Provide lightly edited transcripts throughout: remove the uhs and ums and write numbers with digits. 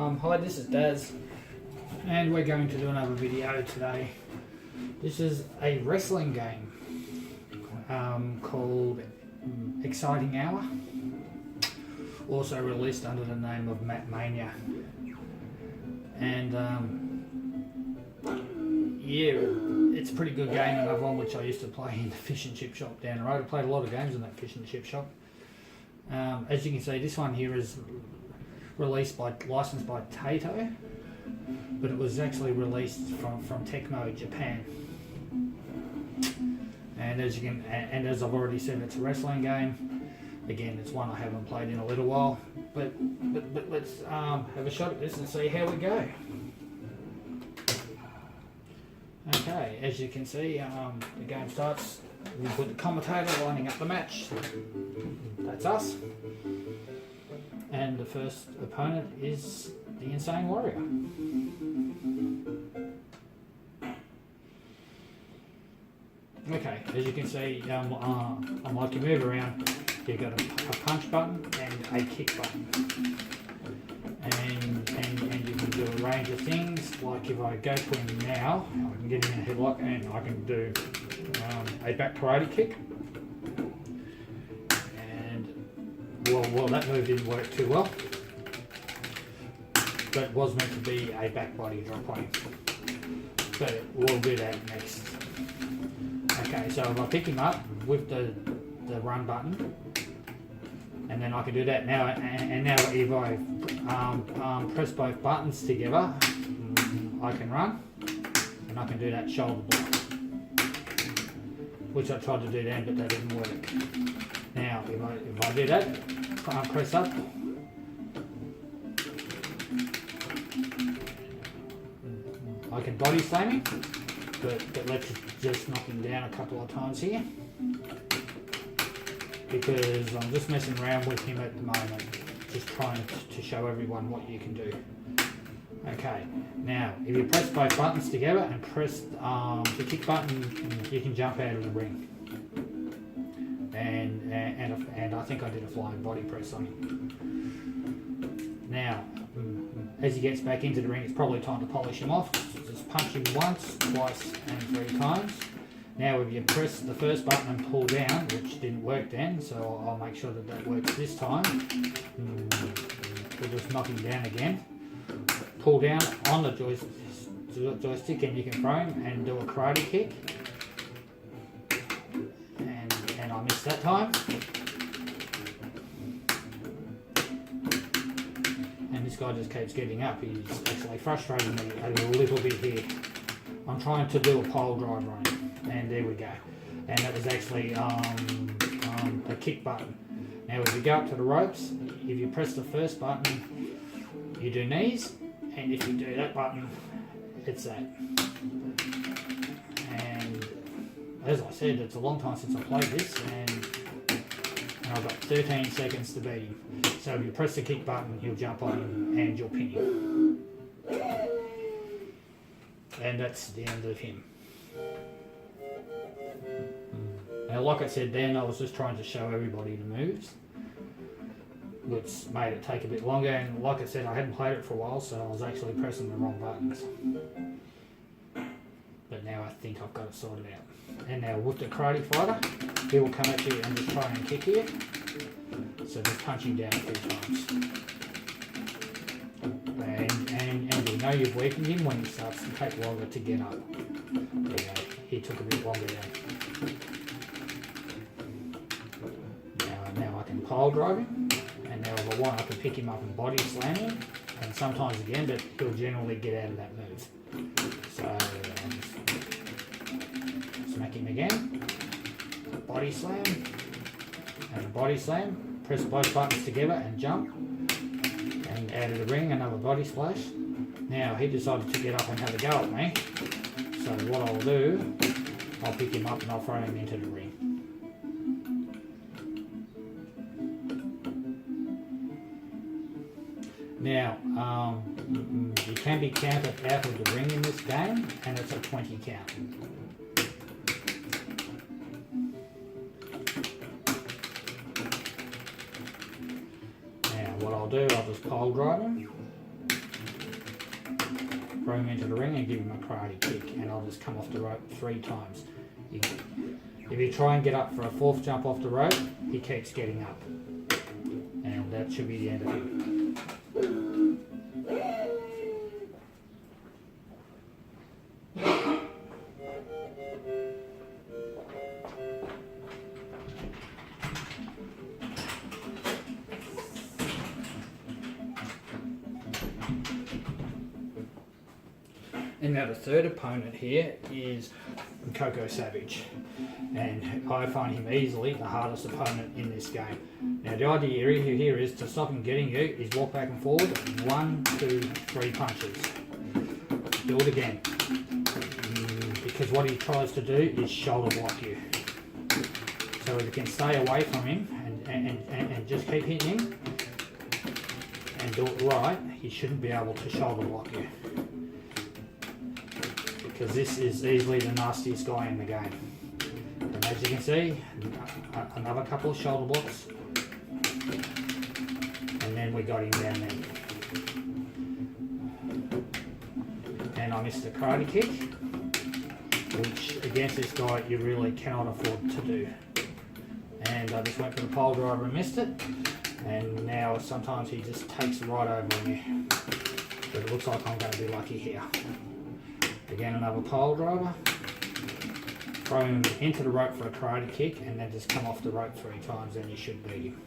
Hi, this is Daz, and we're going to do another video today. This is a wrestling game called Exciting Hour, also released under the name of Mat Mania. And yeah, it's a pretty good game, another one which I used to play in the fish and chip shop down the road. I played a lot of games in that fish and chip shop. As you can see, this one here is licensed by Taito, but it was actually released from Technos Japan. And as I've already said, it's a wrestling game. Again, it's one I haven't played in a little while, but let's have a shot at this and see how we go. Okay, as you can see, the game starts with the commentator lining up the match. That's us. And the first opponent is the Insane Warrior. Okay, as you can see, like you move around, you've got a punch button and a kick button. And you can do a range of things, like if I go to him now, I can get him in a headlock and I can do a back karate kick. Well, that move didn't work too well, but it was meant to be a back body drop on him. But we'll do that next. Okay, so if I pick him up with the run button, and then I can do that now. And now if I press both buttons together, I can run, and I can do that shoulder block, which I tried to do then, but that didn't work. Now, if I do that, press up, I can body slam him, but let's just knock him down a couple of times here, because I'm just messing around with him at the moment, just trying to show everyone what you can do. Okay, now if you press both buttons together and press the kick button, you can jump out of the ring. And I think I did a flying body press on him. Now, as he gets back into the ring, it's probably time to polish him off. Just punch him once, twice, and 3 times. Now, if you press the first button and pull down, which didn't work then, so I'll make sure that works this time. We'll just knock him down again. Pull down on the joystick, and you can throw him and do a karate kick. And I missed that time. And this guy just keeps getting up. He's actually frustrating me a little bit here. I'm trying to do a pole driver on him, and there we go. And that was actually a kick button. Now if you go up to the ropes, if you press the first button, you do knees, and if you do that button, it's that. And as I said, it's a long time since I played this, and I've got 13 seconds to beat him. So if you press the kick button, he'll jump on him and you'll pin him. And that's the end of him. Now, like I said then, I was just trying to show everybody the moves, which made it take a bit longer. And like I said, I hadn't played it for a while, so I was actually pressing the wrong buttons. But now I think I've got it sorted out. And now with the karate fighter, he will come at you and just try and kick you. So just punch him down a few times. And you know you've weakened him when he starts to take longer to get up. There you go. He took a bit longer then. Now I can pile drive him. And now if I want, I can pick him up and body slam him. And sometimes again, but he'll generally get out of that move. So smack him again, body slam, and a body slam, press both buttons together and jump, and out of the ring, another body splash. Now he decided to get up and have a go at me, so what I'll do, I'll pick him up and I'll throw him into the ring. Now, you can be counted out of the ring in this game, and it's a 20 count. Now, what I'll do, I'll just pole drive him, throw him into the ring and give him a karate kick, and I'll just come off the rope 3 times. If you try and get up for a 4th jump off the rope, he keeps getting up. And that should be the end of him. And now the third opponent here is Coco Savage, and I find him easily the hardest opponent in this game. Now the idea here is to stop him getting you is walk back and forward, 1, 2, 3 punches. Do it again, because what he tries to do is shoulder block you. So if you can stay away from him and just keep hitting him and do it right, he shouldn't be able to shoulder block you. Because this is easily the nastiest guy in the game. And as you can see, another couple of shoulder blocks, and then we got him down there. And I missed a karate kick, which against this guy you really cannot afford to do. And I just went for the pole driver and missed it, and now sometimes he just takes right over on you. But it looks like I'm going to be lucky here. Again, another pole driver, throw him into the rope for a karate kick, and then just come off the rope 3 times, and you should beat him.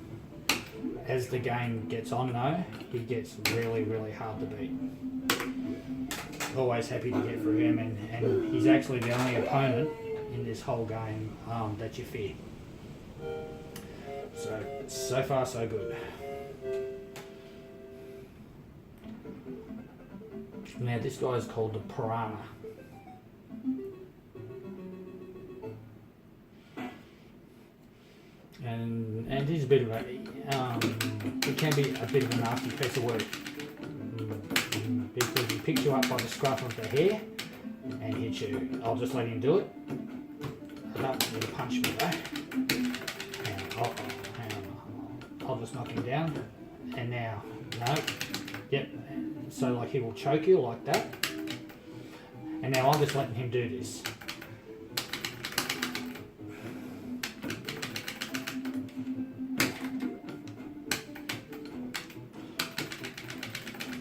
As the game gets on though, he gets really, really hard to beat. Always happy to get through him, and he's actually the only opponent in this whole game that you fear. So far so good. Now this guy is called the Piranha. And he's a bit of a, it can be a bit of a nasty piece of work. Because he picks you up by the scruff of the hair and hits you. I'll just let him do it. I don't need to punch me though. Hang on. I'll just knock him down. And now, no. Yep. So like he will choke you like that. And now I'm just letting him do this.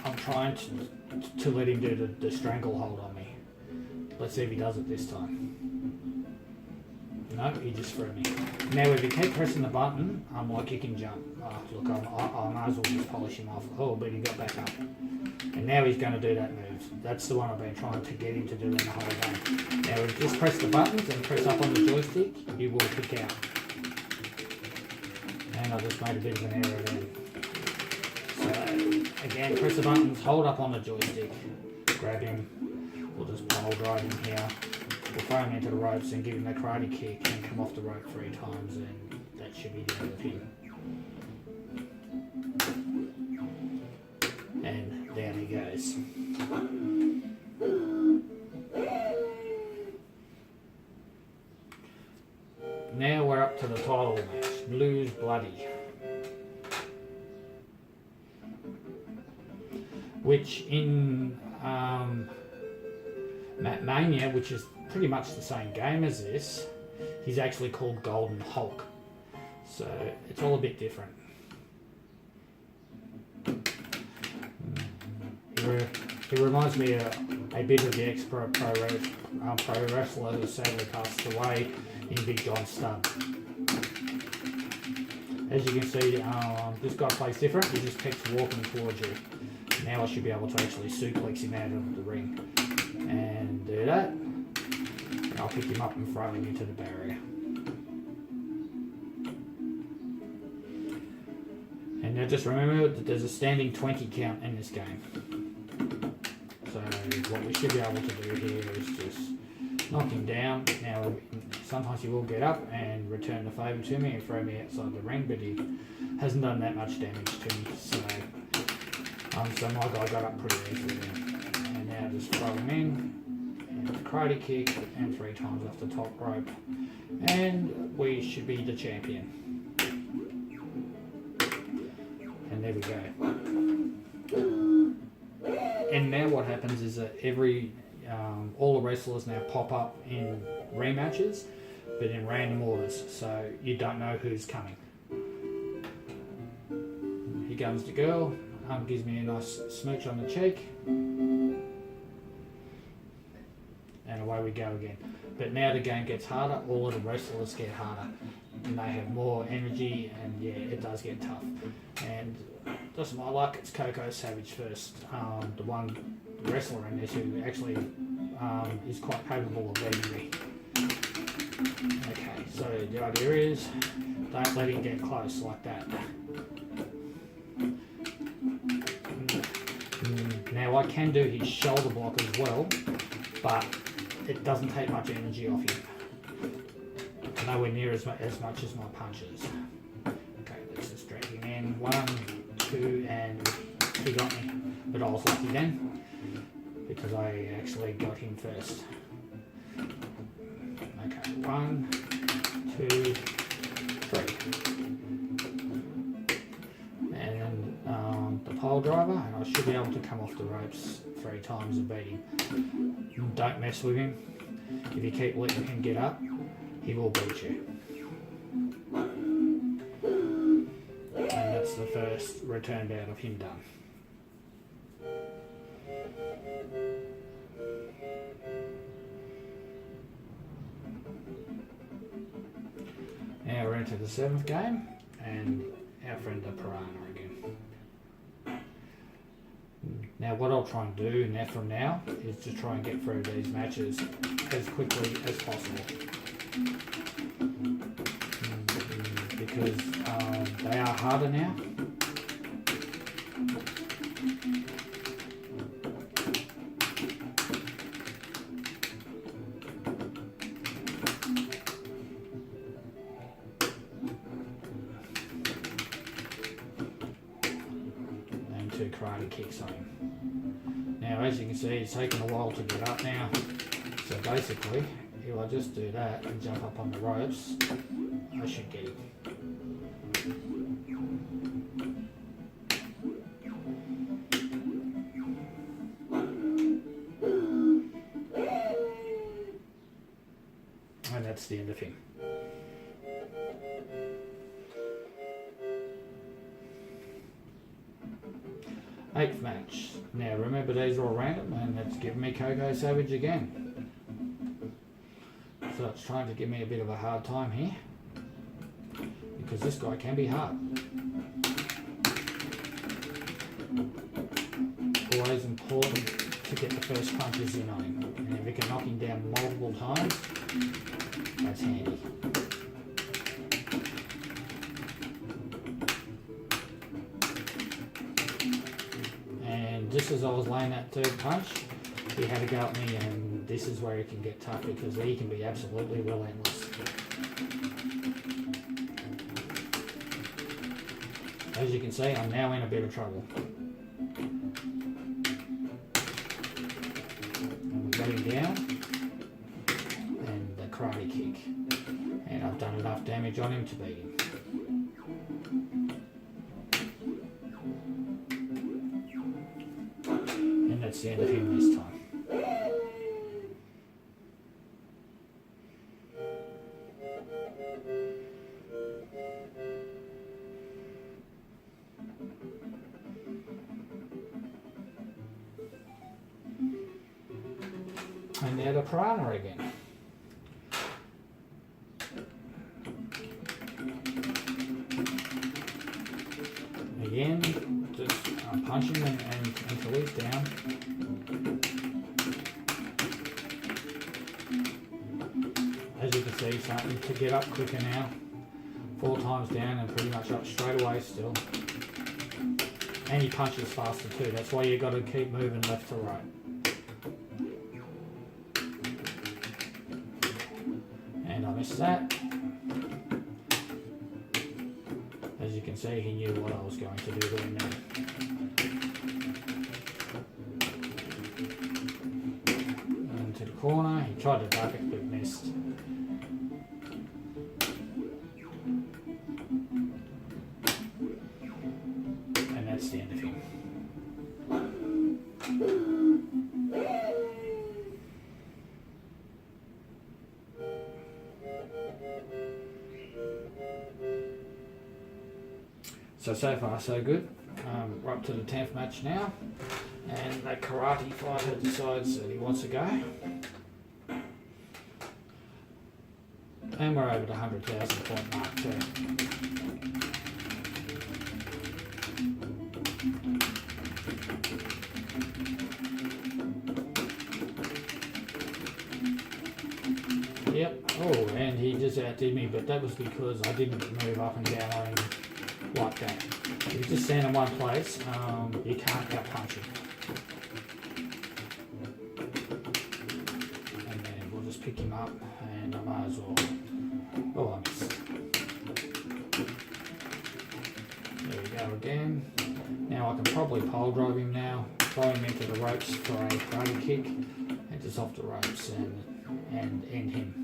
I'm trying to let him do the stranglehold on me. Let's see if he does it this time. No, he just threw me. Now if you keep pressing the button, like you can jump. Look, I might as well just polish him off. Oh, but he got back up. And now he's going to do that move. That's the one I've been trying to get him to do in the whole game. Now if you just press the buttons and press up on the joystick, you will kick out. And I just made a bit of an error there. So again, press the buttons, hold up on the joystick, grab him, we'll just pile drive him here. We'll throw him into the ropes and give him a karate kick and come off the rope 3 times, and that should be the end of him. And down he goes. Now we're up to the title match, Blues Bloody. Which in Mat Mania, which is pretty much the same game as this, he's actually called Golden Hulk. So it's all a bit different. He reminds me a bit of the ex-pro wrestler who sadly passed away in Big John Studd. As you can see, this guy plays different. He just keeps walking towards you. Now I should be able to actually suplex him out of the ring. And do that. And I'll pick him up and throw him into the barrier. And now just remember that there's a standing 20 count in this game. So what we should be able to do here is just knock him down. Now sometimes he will get up and return the favour to me and throw me outside the ring, but he hasn't done that much damage to me. So my guy got up pretty easily then. And now just throw him in, and karate kick, and 3 times off the top rope. And we should be the champion. And there we go. And now what happens is that all the wrestlers now pop up in rematches, but in random orders, so you don't know who's coming. Here comes the girl, gives me a nice smooch on the cheek, and away we go again. But now the game gets harder, all of the wrestlers get harder, and they have more energy, and yeah, it does get tough. And just my luck, it's Coco Savage first, the one wrestler in this who actually is quite capable of beating me. Okay, so the idea is, don't let him get close like that. Now I can do his shoulder block as well, but it doesn't take much energy off him. Nowhere near as much as my punches. Okay, let's just drag him in. 1, 2, and he got me. But I was lucky then, because I actually got him first. Okay, 1, 2, 3. And the pole driver, and I should be able to come off the ropes 3 times and beat him. Don't mess with him. If you keep letting him get up, he will beat you. And that's the first return bout of him done. Now we're into the 7th game, and our friend the Piranha again. Now what I'll try and do from now is to try and get through these matches as quickly as possible. Because they are harder now. And 2 karate kicks on him. Now as you can see, it's taken a while to get up now. So basically, if I just do that and jump up on the ropes, I should get him. And that's the end of him. Eighth match. Now remember, these are all random, and it's giving me Coco Savage again. So it's trying to give me a bit of a hard time here, because this guy can be hard. Always important to get the first punches in on him, and if you can knock him down multiple times, that's handy. And just as I was laying that 3rd punch, he had a go at me, and this is where he can get tough, because he can be absolutely relentless. As you can see, I'm now in a bit of trouble. And we got him down, and the karate kick. And I've done enough damage on him to beat him. And that's the end of him this time. And now the Piranha again. Again, just punch him and until he's down. As you can see, he's starting to get up quicker now. 4 times down and pretty much up straight away still. And he punches faster too, that's why you got to keep moving left to right. And I missed that. As you can see, he knew what I was going to do to him now. And to the corner, he tried to duck it but missed. And that's the end of him. So far so good. We're up to the 10th match now, and that karate fighter decides that he wants to go. And we're over the 100,000 point mark too. Yep. Oh, and he just outdid me, but that was because I didn't move up and down on him like that. If you just stand in one place, you can't outpunch him. And then we'll just pick him up, and I might as well. Oh, I missed. There we go again. Now I can probably pole drive him now, throw him into the ropes for a karate kick, and just off the ropes and end him.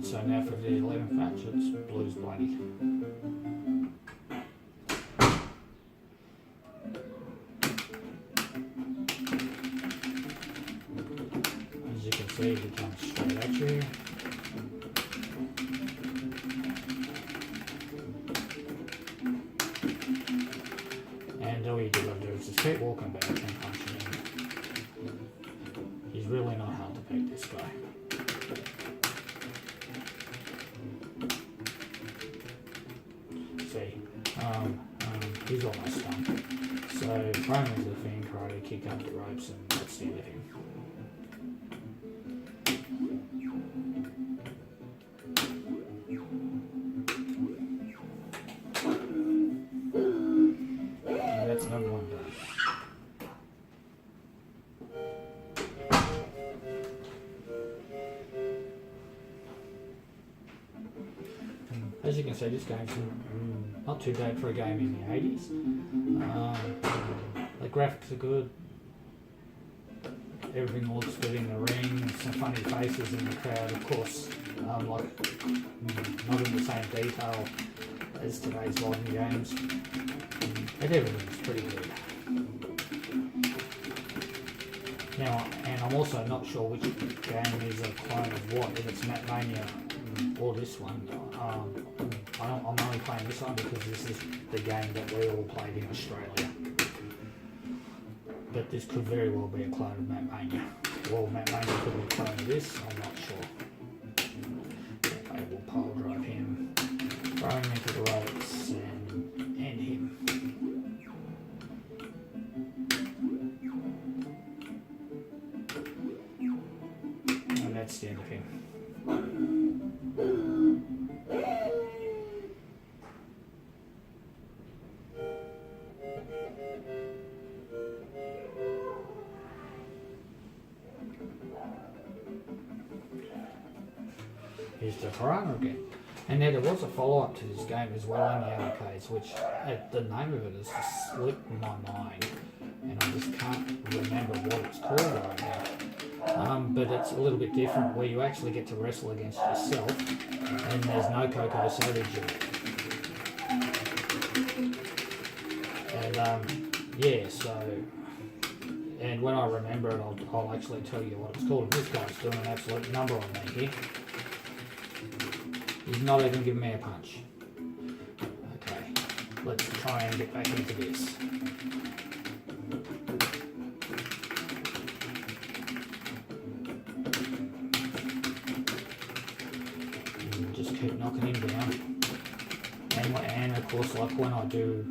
So now for the 11th match, it's Blues Bloody. As you can see, he comes straight at you. And all you do is just keep walking back and punching him. He's really not hard to beat, this guy. He's almost done. So throw him into the thing, karate kick up the ropes, and that's the end of him. And that's number one done. As you can see, this game's not too bad for a game in the 80s. The graphics are good. Everything looks good in the ring. Some funny faces in the crowd, of course. Not in the same detail as today's modern games. But everything's pretty good. Now, and I'm also not sure which game is a clone of what, if it's Mat Mania or this one. I'm only playing this one because this is the game that we all played in Australia. But this could very well be a clone of Mat Mania. Well, Mat Mania could be a clone of this, I'm not sure. Okay, we'll pole drive him, throw him into the ropes, and end him. And that's the end of him. Here's the piranha again. And now there was a follow-up to this game as well in the arcades, which the name of it has just slipped my mind, and I just can't remember what it's called right now. But it's a little bit different, where you actually get to wrestle against yourself, and there's no Coco Savage in it. And yeah, so, and when I remember it, I'll actually tell you what it's called. This guy's doing an absolute number on me here. He's not even giving me a punch. Okay, let's try and get back into this. And just keep knocking him down. And of course, like when I do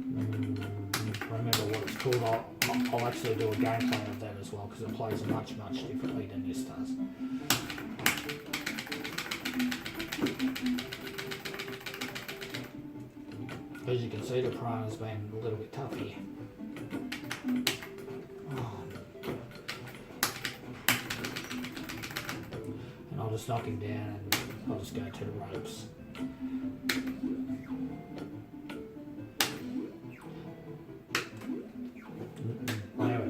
remember what it's called, I'll actually do a gameplay of that as well, because it plays much differently than this does. As you can see, the piranha's been a little bit tough here. Oh. And I'll just knock him down and I'll just go to the ropes. Anyway,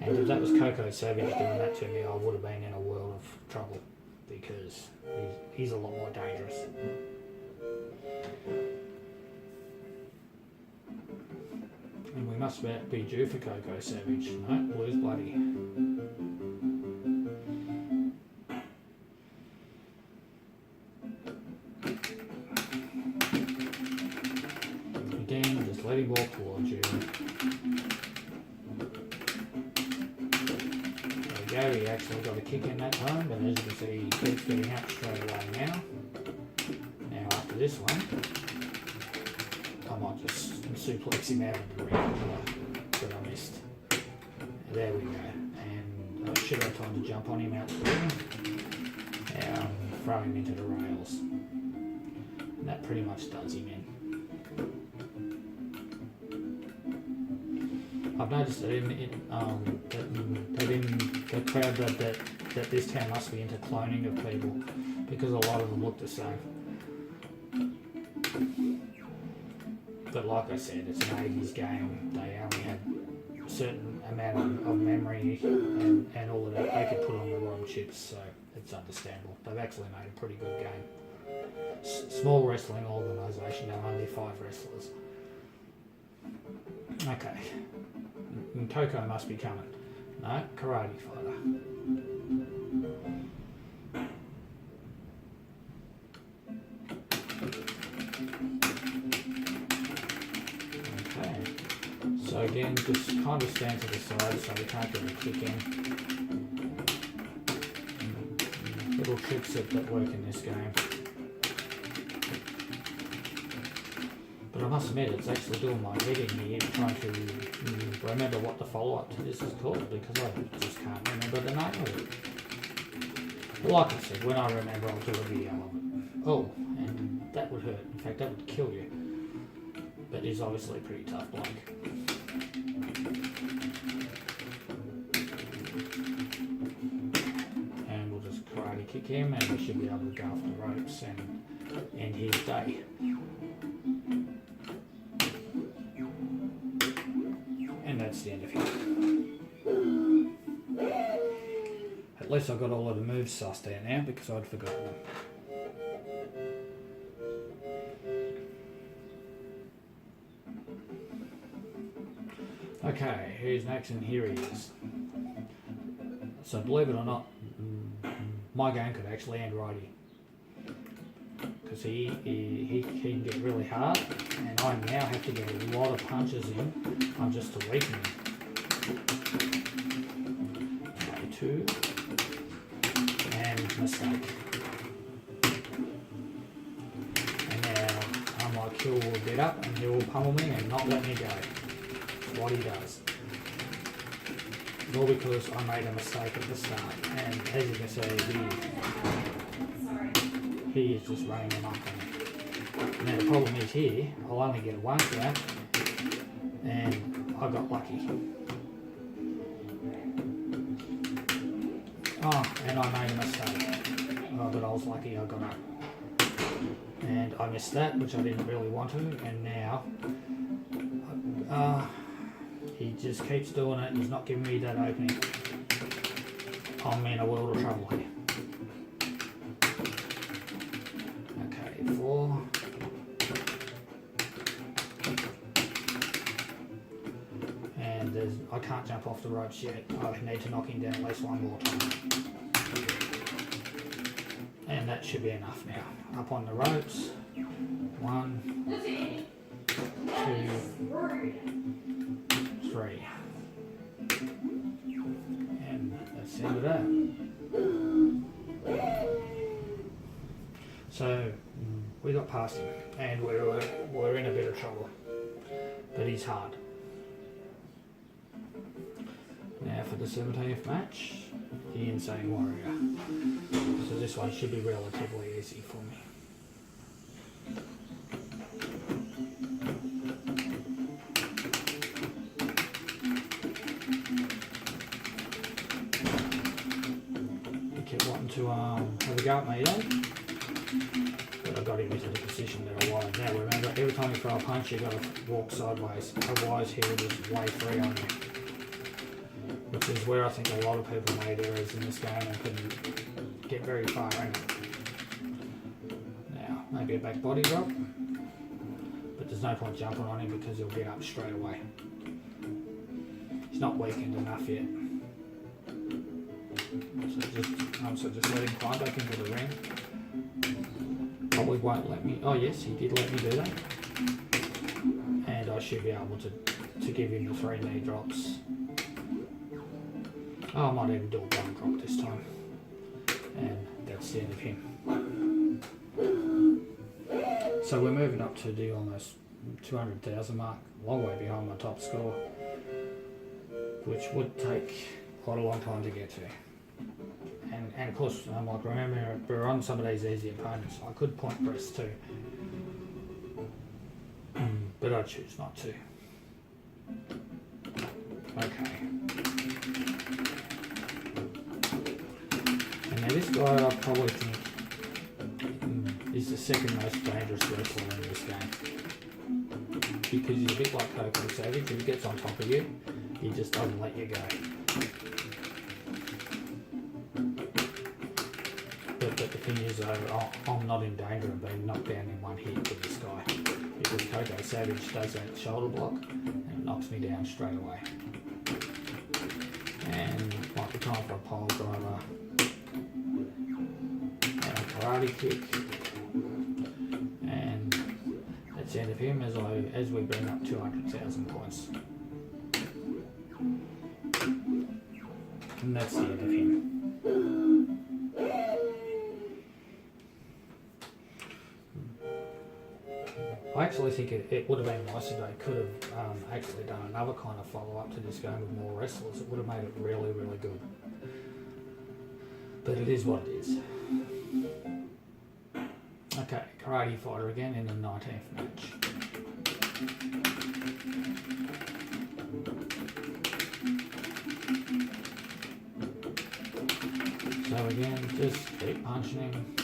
and if that was Coco Savage doing that to me, I would have been in a world of trouble, because he's a lot more dangerous. And we must be due for Coco Savage. No, Blue's bloody. Again, just let him walk towards you. There we go, he actually got a kick in that time, but as you can see, he keeps getting up straight away now. Now after this one, I might just suplex him out of the ring that I missed. There we go. And I should have time to jump on him out the ring. Now throw him into the rails. And that pretty much does him in. I've noticed that in the crowd that this town must be into cloning of people, because a lot of them look the same. But like I said, it's an 80s game. They only had a certain amount of memory and all of that they could put on the ROM chips, so it's understandable. They've actually made a pretty good game. Small wrestling organisation, now only 5 wrestlers. Okay. And Coco must be coming. No, karate fighter. Okay. So again, just kind of stand to the side so we can't get a kick in. Little tricks that work in this game. But I must admit, it's actually doing my head in here, trying to remember what the follow-up to this is called, because I just can't remember the name of it. But like I said, when I remember, I'll do a video of it. Oh, and that would hurt. In fact, that would kill you. But he's obviously a pretty tough bloke. And we'll just karate kick him, and we should be able to go off the ropes and end his day. And that's the end of him. At least I got all of the moves sussed out now because I'd forgotten them. Okay, who's next? And here he is. So believe it or not, my game could actually end righty. Because he can get really hard, and I now have to get a lot of punches in just to weaken him. Okay, 2, and mistake. And now, unlike Hill will get up and he will pummel me and not let me go. That's what he does. All because I made a mistake at the start, and as you can see, he is just running them up on me. Now the problem is here, I'll only get one count, and I got lucky. Oh, and I made a mistake. Oh, but I was lucky I got up. And I missed that, which I didn't really want to, and now he just keeps doing it. He's not giving me that opening. I'm in a world of trouble here. Okay, 4. And I can't jump off the ropes yet. I need to knock him down at least one more time. And that should be enough now. Up on the ropes. 1, 2, 3. And that's the end of that. So we got past him, and we're in a bit of trouble. But he's hard. Now for the 17th match, the Insane Warrior. So this one should be relatively easy for me. He kept wanting to have a go at me though. But I got him into the position that I was. Now remember, every time you throw a punch you got to walk sideways, otherwise he will just lay free on you. Which is where I think a lot of people made errors in this game and couldn't get very far in it. maybe a back body drop, but there's no point jumping on him because he'll get up straight away. He's not weakened enough yet. So just let him climb back into the ring. Probably won't let me. Oh yes, he did let me do that. And I should be able to give him the 3 knee drops. Oh, I might even do a 1 drop this time. And that's the end of him. So we're moving up to the almost 200,000 mark, a long way behind my top score, which would take quite a long time to get to. And of course, like remember, we're on some of these easy opponents. I could point press too, but I choose not to. Okay. And now this guy I probably think is the second most dangerous wrestler in this game. Because he's a bit like Coco Savage. If he gets on top of you, he just doesn't let you go. But the thing is though, I'm not in danger of being knocked down in one hit with this guy. Because Coco Savage does that shoulder block and it knocks me down straight away. And might be time for a pole driver. And a karate kick. And that's the end of him as we bring up 200,000 points. And that's the end of him. I actually think it would have been nice if they could have actually done another kind of follow-up to this game with more wrestlers. It would have made it really, really good. But it is what it is. Okay, Karate Fighter again in the 19th match. So again, just keep punching him.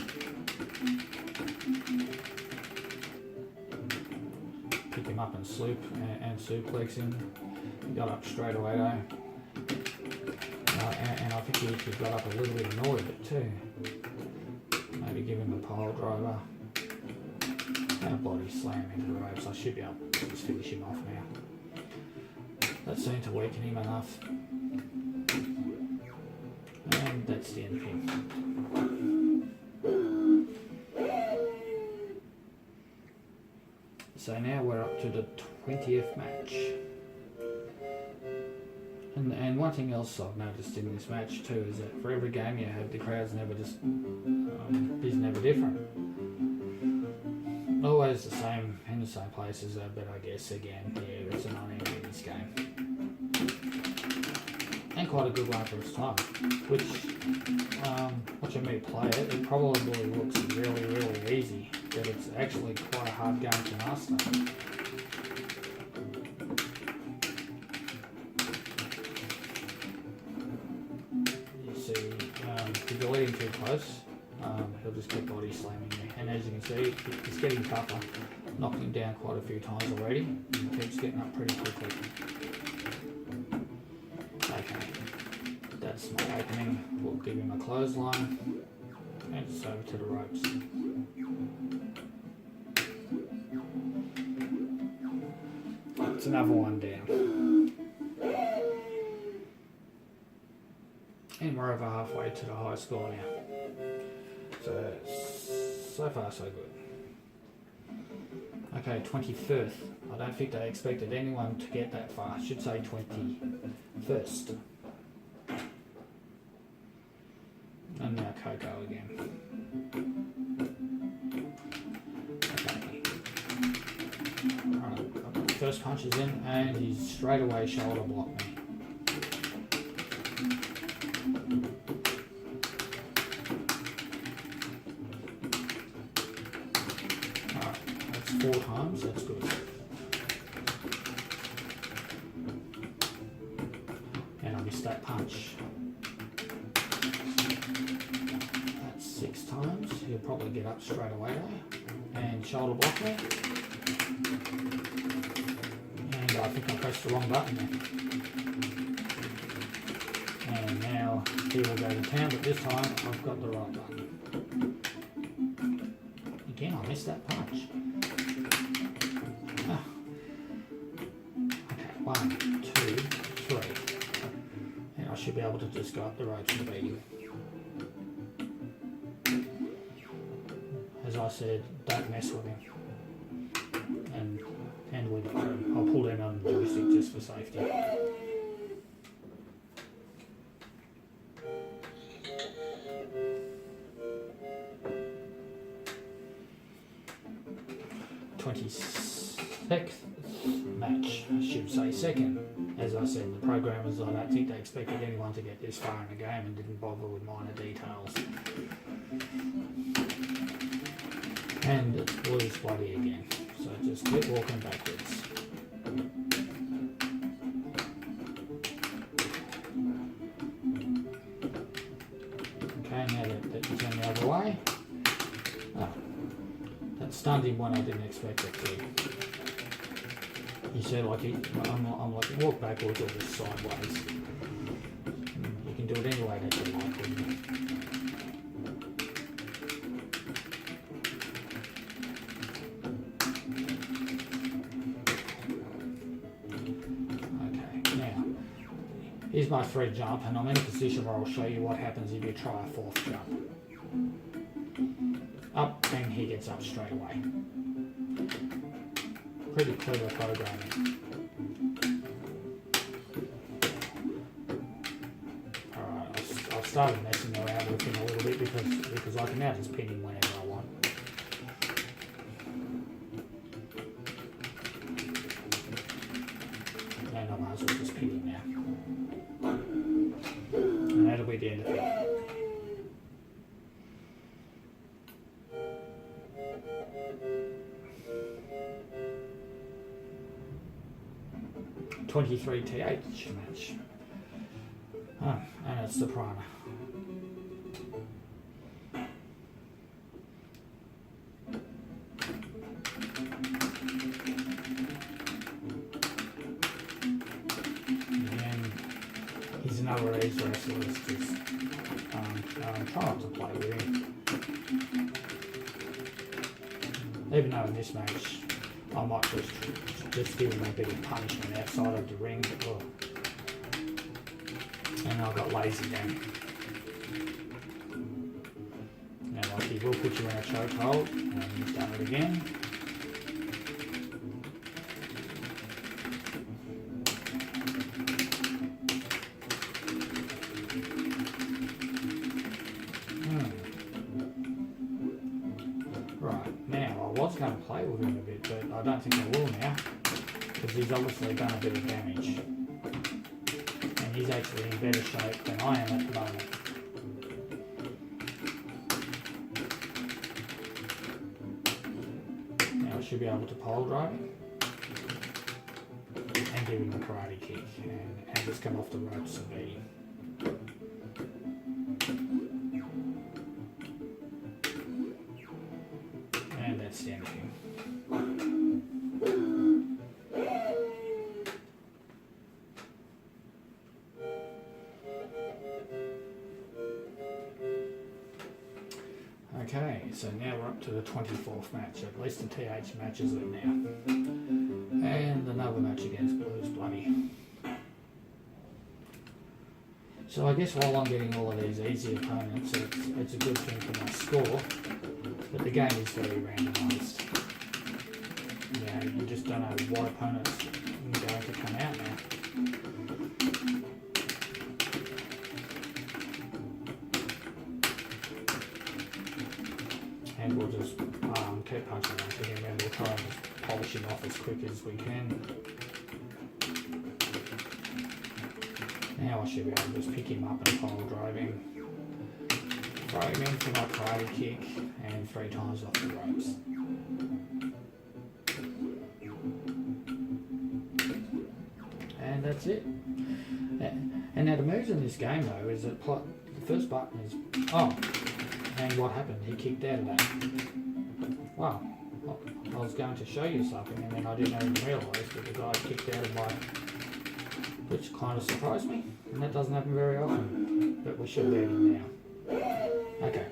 Pick him up and suplex him. He got up straight away though. And I think he got up a little bit annoyed too. Maybe give him a pile driver. And a body slam into the ropes. I should be able to just finish him off now. That seemed to weaken him enough. And that's the end of him. So now we're up to the 20th match. And one thing else I've noticed in this match too is that for every game you have, the crowd's never just is never different. Always the same in the same places, but I guess again, yeah, it's an uneven in this game. And quite a good one for its time. Which, watching me play it, it probably looks really, really easy, but it's actually quite a hard game to master. If you're leading too close, he'll just keep body slamming me. And as you can see, it's getting tougher. Knocked him down quite a few times already. And he keeps getting up pretty quickly. Okay, that's my opening. We'll give him a clothesline. And just over to the ropes. It's another one down. And we're over halfway to the high score now. So far so good. Okay, 21st. I don't think they expected anyone to get that far. I should say 21st. And now Coco again. Okay. Alright, got the first punches in and he's straight away shoulder blocked me. Alright, that's 4 times, that's good. And I missed that punch. That's 6 times. He'll probably get up straight away though. And shoulder block me. And I think I pressed the wrong button there. And now he will go to town, but this time I've got the right button. He Again, I missed that punch. Ah. Okay, 1, 2, 3. And I should be able to just go up the ropes and beat him. As I said, don't mess with him. And with it. I'll pull down on the joystick just for safety. Sixth match, I should say second. As I said, the programmers, I don't think they expected anyone to get this far in the game and didn't bother with minor details. And it's Blues Bloody again, so just keep walking backwards. Okay, now that you turn the other way. Oh, that stunned him when I didn't expect it to. He said, like, I'm like, walk backwards or just sideways. You can do it any way that you like, wouldn't you? Okay, now, here's my third jump, and I'm in a position where I'll show you what happens if you try a fourth jump. Up, and he gets up straight away. Pretty clever programming. Alright, I've started messing around with him a little bit because I can now just pin him whenever I want. And I might as well just pin him now. And that'll be the end of it. 23 TH match. Oh, and it's the primer. And he's another of these wrestlers just try not to play with him. Even though in this match I might just give him a bit of punishment outside of the ring. Oh. And I got lazy then. Now like he will put you in a chokehold, and he's done it again. Right, now I was going to play with him a bit, but I don't think I will now, because he's obviously done a bit of damage. And he's actually in better shape than I am at the moment. Now I should be able to pole drive him, and give him a karate kick, and just come off the ropes and beat him. And that's the end of him. Okay, so now we're up to the 24th match, at least the TH matches it now. And another match against Blues Bloody. So I guess while I'm getting all of these easy opponents, it's a good thing for my score, but the game is very randomised. Yeah, you just don't know what opponents are going to come out now. And we'll just keep punching into him, and we'll try and just polish him off as quick as we can. Now I should be able to just pick him up and pile drive him. Throw him in for my karate kick, and 3 times off the ropes. And that's it. And now the moves in this game though is that the first button is and what happened? He kicked out of that. Wow. I was going to show you something and then I didn't even realise that the guy kicked out of my... Which kind of surprised me. And that doesn't happen very often. But we should beat him now. Okay.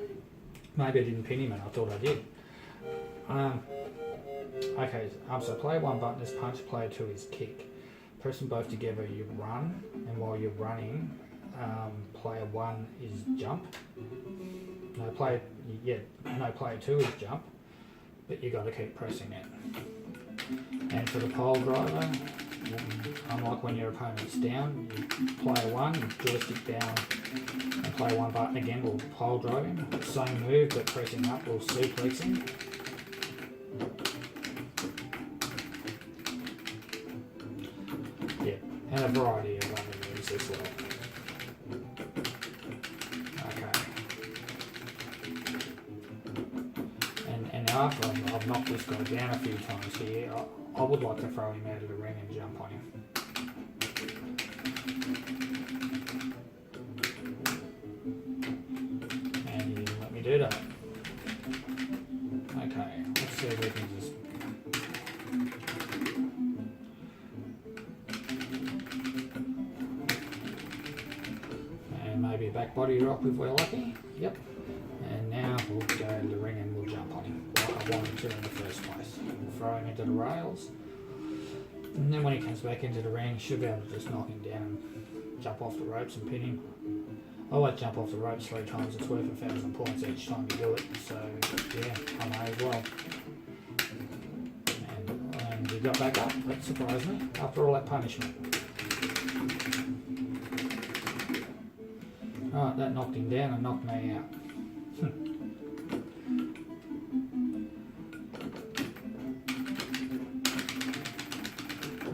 Maybe I didn't pin him and I thought I did. Okay, so player 1 button is punch, player 2 is kick. Pressing both together you run, and while you're running, player 1 is jump. Player 2 is jump, but you got to keep pressing it. And for the pole driver, unlike when your opponent's down, player 1, joystick down, and player 1 button again will pole drive him. Same move, but pressing up will suplex him. Yeah, and a variety of other moves as well. Okay. And after I've knocked this guy down a few times here, I would like to throw him out of the ring and jump on him. And he didn't let me do that. Okay, let's see if we can just... And maybe a back body drop if we're lucky. Yep. And now we'll go to the ring and we'll jump on him like I wanted to in the first place. We'll throw him into the rails. And then when he comes back into the ring, you should be able to just knock him down and jump off the ropes and pin him. I like jump off the ropes 3 times, it's worth 1,000 points each time you do it, so yeah, I may as well. And he got back up, that surprised me, after all that punishment. Alright, that knocked him down and knocked me out.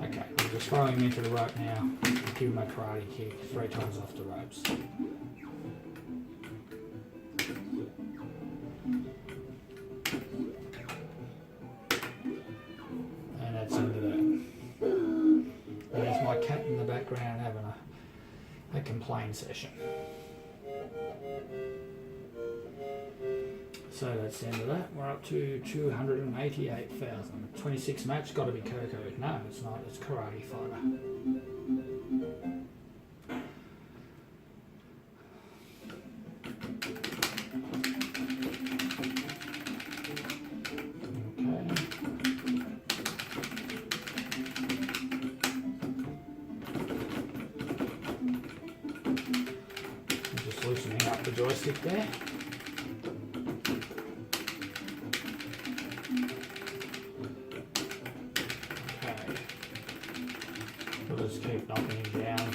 Okay, I'll just throw him into the rope now, give him a karate kick 3 times off the ropes. And that's into that. There's my cat in the background having a complaint session. So that's the end of that. We're up to 288,000. 26 match, got to be Coco. No, it's not. It's Karate Fighter. Okay. I'm just loosening up the joystick there. We'll just keep knocking him down.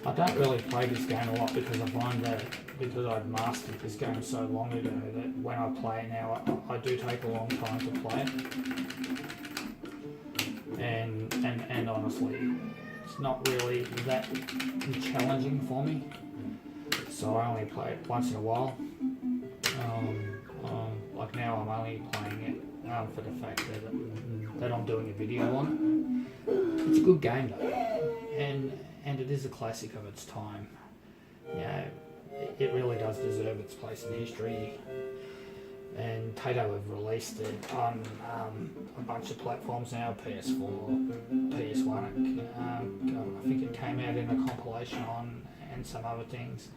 I don't really play this game a lot because I find that because I've mastered this game so long ago that when I play it now, I do take a long time to play it. And honestly, it's not really that challenging for me. So I only play it once in a while. Like now I'm only playing it for the fact that I'm doing a video on it. It's a good game though, and it is a classic of its time. Yeah, it really does deserve its place in history. And Taito have released it on a bunch of platforms now, PS4, PS1, I think it came out in a compilation on, and some other things.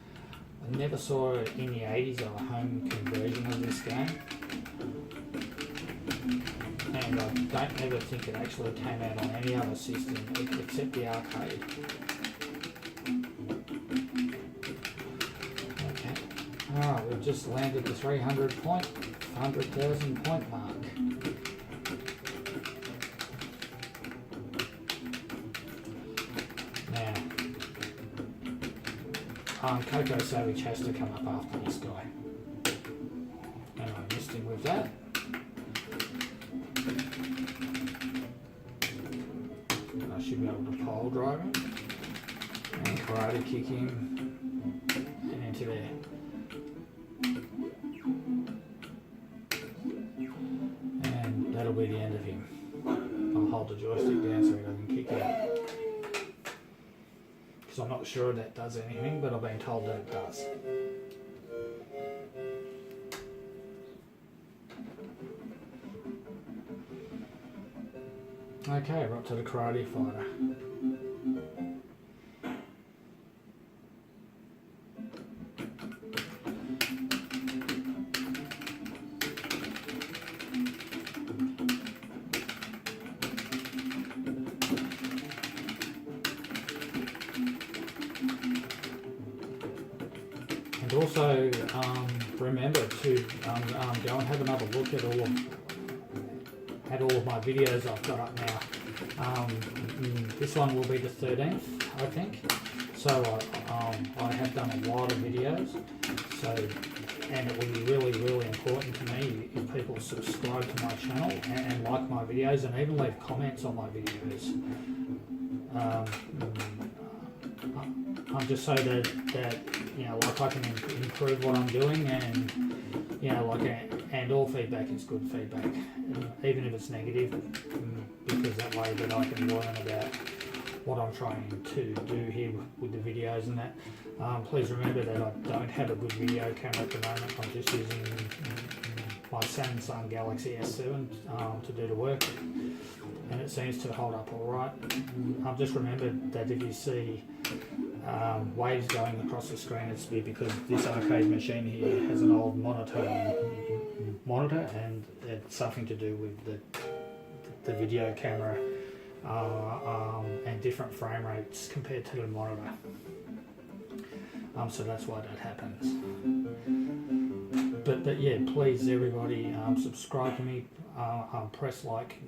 I never saw it in the 80s or a home conversion of this game. And I don't ever think it actually came out on any other system except the arcade. Okay. Alright, we've just landed the 100,000 point mark. Now, Coco Savage has to come up after this guy. And I missed him with that. I should be able to pole drive him. And karate kick him. And into there. And that'll be the end of him. I'll hold the joystick down so he doesn't kick out. Because I'm not sure that does anything, but I've been told that it does. Okay, we're up to the Karate Fighter. also remember to go and have another look at all of my videos I've got up now. This one will be the 13th, I think. So I have done a lot of videos. So, and it will be really, really important to me if people subscribe to my channel and like my videos, and even leave comments on my videos. I'm just so that you know, like I can improve what I'm doing, and you know, like, and all feedback is good feedback, even if it's negative, because that way that I can learn about what I'm trying to do here with the videos and that. Please remember that I don't have a good video camera at the moment. I'm just using my Samsung Galaxy S7 to do the work, and it seems to hold up all right. I've just remembered that if you see waves going across the screen, it's because this arcade machine here has an old monitor, and it's something to do with the video camera and different frame rates compared to the monitor. So that's why that happens. But yeah, please everybody, subscribe to me, press like,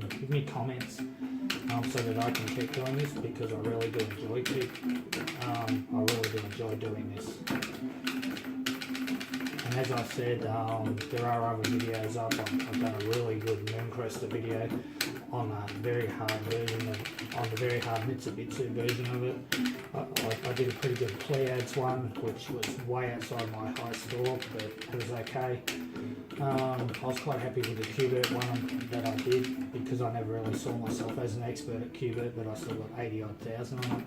give me comments, so that I can keep doing this, because I really do enjoy doing this. And as I said, there are other videos up. I've done a really good Mooncrester video on a very hard version on the very hard Mitsubishi version of it. I did a pretty good Pleiades one, which was way outside my high score, but it was okay. I was quite happy with the Qbert one that I did, because I never really saw myself as an expert at Qbert, but I still got 80-odd thousand on it.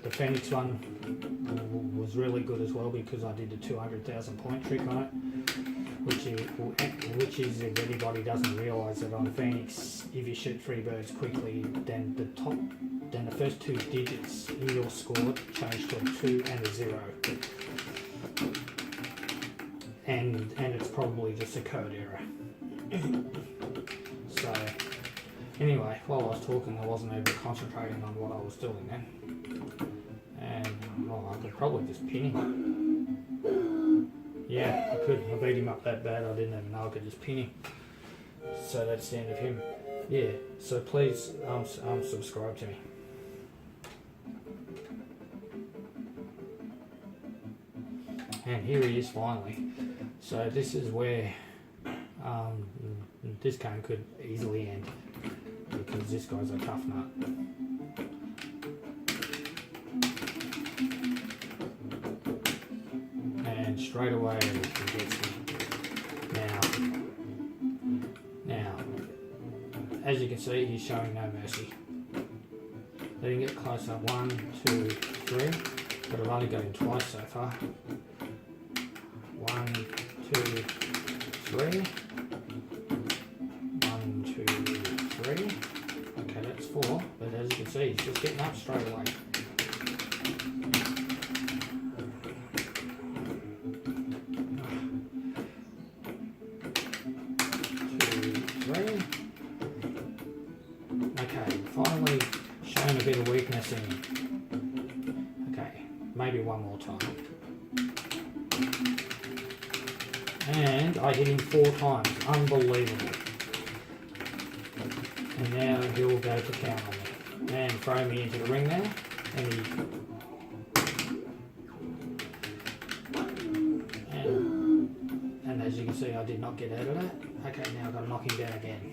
The Phoenix one was really good as well, because I did the 200,000 point trick on it, which is if anybody doesn't realise that on Phoenix, if you shoot 3 birds quickly, then the first 2 digits in your score change to a 2 and a 0. And it's probably just a code error. So anyway, while I was talking, I wasn't even concentrating on what I was doing then. And well, I could probably just pin him. Yeah, I could. I beat him up that bad, I didn't even know I could just pin him. So that's the end of him. Yeah, so please subscribe to me. And here he is finally. So this is where this game could easily end, because this guy's a tough nut. And straight away he gets me. Now, as you can see, he's showing no mercy. Let him get closer. 1, 2, 3. But I've only got him twice so far. 1, 2, 3. 1, 2, 3. Okay, that's 4. But as you can see, he's just getting up straight away. 2, 3. Okay, finally showing a bit of weakness in him. Okay, maybe one more time. And I hit him 4 times. Unbelievable. And now he'll go to count on me. And throw me into the ring there. And as you can see, I did not get out of that. Okay, now I've got to knock him down again.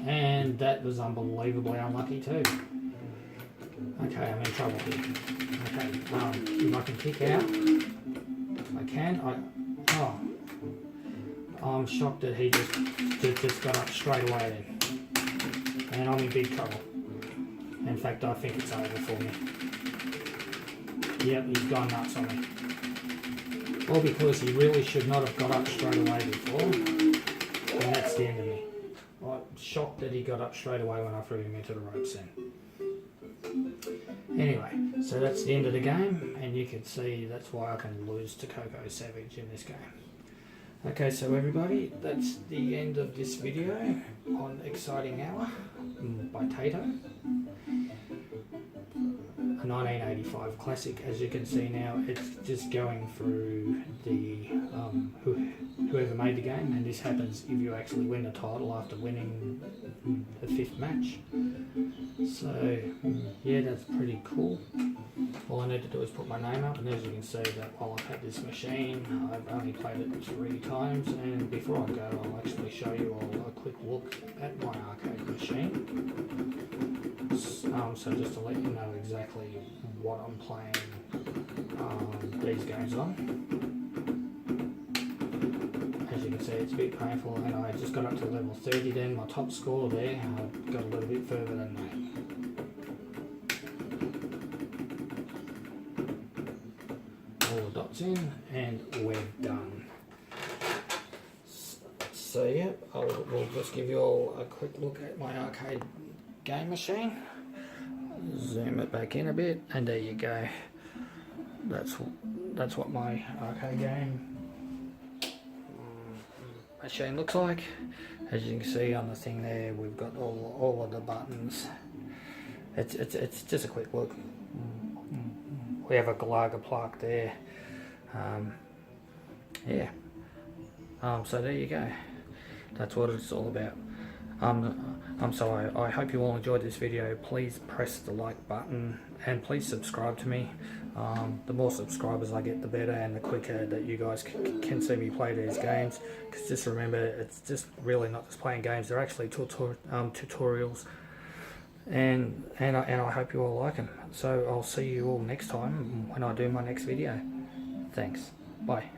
And that was unbelievably unlucky too. Okay, I'm in trouble here. Okay, if I can kick out, I can. I'm shocked that he just got up straight away then. And I'm in big trouble. In fact, I think it's over for me. Yep, he's gone nuts on me. Well, because he really should not have got up straight away before. And that's the end of me. I'm shocked that he got up straight away when I threw him into the ropes then. Anyway, so that's the end of the game, and you can see that's why I can lose to Coco Savage in this game. Okay, so everybody, that's the end of this video on Exciting Hour by Taito. A 1985 classic. As you can see now, it's just going through the whoever made the game, and this happens if you actually win the title after winning the 5th match. So yeah, that's pretty cool. All I need to do is put my name up, and as you can see that while I've had this machine, I've only played it 3 times, and before I go I'll actually show you all a quick look at my arcade machine. So just to let you know exactly what I'm playing these games on. As you can see, it's a bit painful, and I just got up to level 30 then, my top score there, I got a little bit further than that. All the dots in, and we're done. So yeah, we'll just give you all a quick look at my arcade game machine. Zoom it back in a bit, and there you go. That's what my arcade game machine looks like. As you can see on the thing there, we've got all of the buttons. It's just a quick look. We have a Galaga plaque there. Yeah. So there you go. That's what it's all about. So I hope you all enjoyed this video. Please press the like button and please subscribe to me. The more subscribers I get, the better, and the quicker that you guys can see me play these games. Because just remember, it's just really not just playing games, they're actually tutorials. And I hope you all like them. So I'll see you all next time when I do my next video. Thanks. Bye.